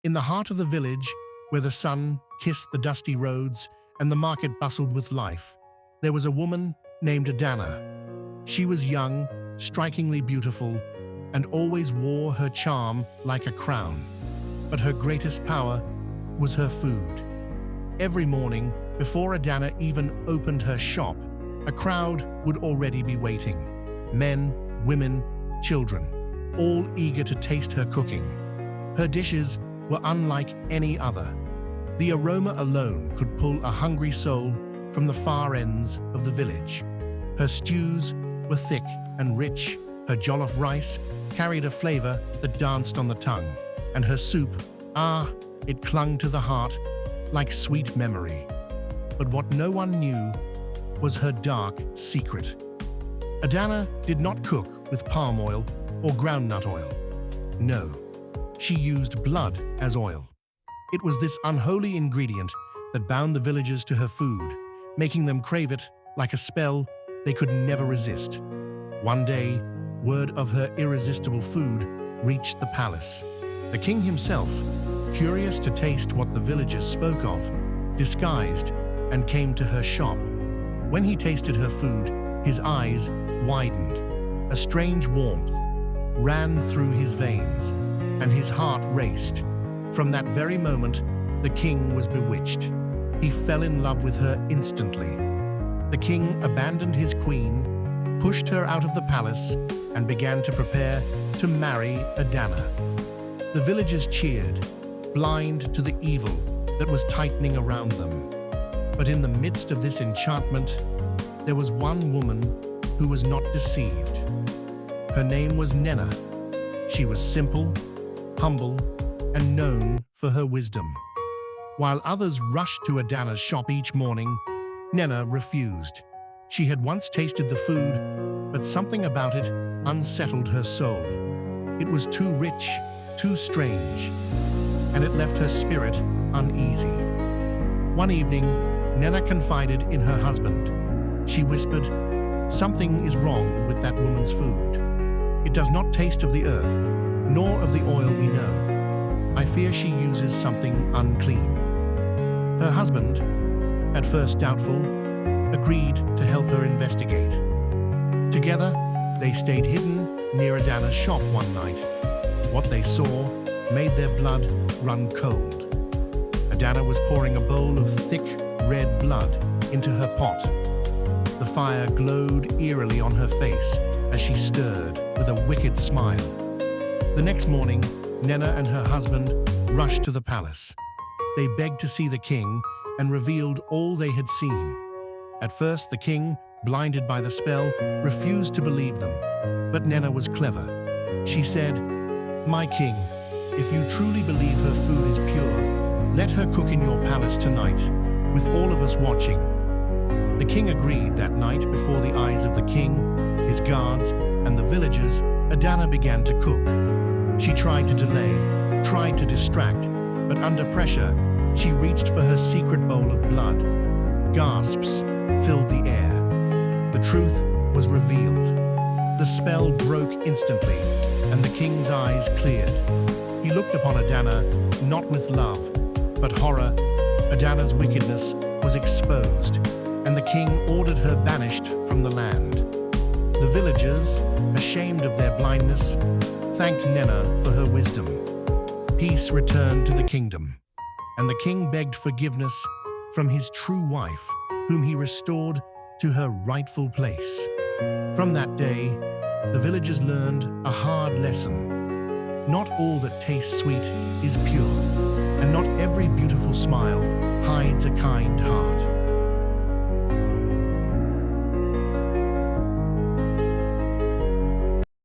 In the heart of the village, where the sun kissed the dusty roads and the market bustled with life, there was a woman named Adana. She was young, strikingly beautiful, and always wore her charm like a crown. But her greatest power was her food. Every morning, before Adana even opened her shop, a crowd would already be waiting. Men, women, children, all eager to taste her cooking. Her dishes were unlike any other. The aroma alone could pull a hungry soul from the far ends of the village. Her stews were thick and rich, her jollof rice carried a flavor that danced on the tongue, and her soup, it clung to the heart like sweet memory. But what no one knew was her dark secret. Adana did not cook with palm oil or groundnut oil. No, she used blood as oil. It was this unholy ingredient that bound the villagers to her food, making them crave it like a spell they could never resist. One day, word of her irresistible food reached the palace. The king himself, curious to taste what the villagers spoke of, disguised and came to her shop. When he tasted her food, his eyes widened. A strange warmth ran through his veins, and his heart raced. From that very moment, the king was bewitched. He fell in love with her instantly. The king abandoned his queen, pushed her out of the palace, and began to prepare to marry Adana. The villagers cheered, blind to the evil that was tightening around them. But in the midst of this enchantment, there was one woman who was not deceived. Her name was Nena. She was simple, humble, and known for her wisdom. While others rushed to Adana's shop each morning, Nena refused. She had once tasted the food, but something about it unsettled her soul. It was too rich, too strange, and it left her spirit uneasy. One evening, Nena confided in her husband. She whispered, "Something is wrong with that woman's food. It does not taste of the earth, nor of the oil we know. I fear she uses something unclean." Her husband, at first doubtful, agreed to help her investigate. Together, they stayed hidden near Adana's shop one night. What they saw made their blood run cold. Adana was pouring a bowl of thick, red blood into her pot. The fire glowed eerily on her face as she stirred with a wicked smile. The next morning, Nena and her husband rushed to the palace. They begged to see the king and revealed all they had seen. At first, the king, blinded by the spell, refused to believe them. But Nena was clever. She said, "My king, if you truly believe her food is pure, let her cook in your palace tonight, with all of us watching." The king agreed. That night, before the eyes of the king, his guards, and the villagers, Adana began to cook. She tried to delay, tried to distract, but under pressure, she reached for her secret bowl of blood. Gasps filled the air. The truth was revealed. The spell broke instantly, and the king's eyes cleared. He looked upon Adana not with love, but horror. Adana's wickedness was exposed, and the king ordered her banished from the land. The villagers, ashamed of their blindness, thanked Nena for her wisdom. Peace returned to the kingdom, and the king begged forgiveness from his true wife, whom he restored to her rightful place. From that day, the villagers learned a hard lesson. Not all that tastes sweet is pure, and not every beautiful smile hides a kind heart.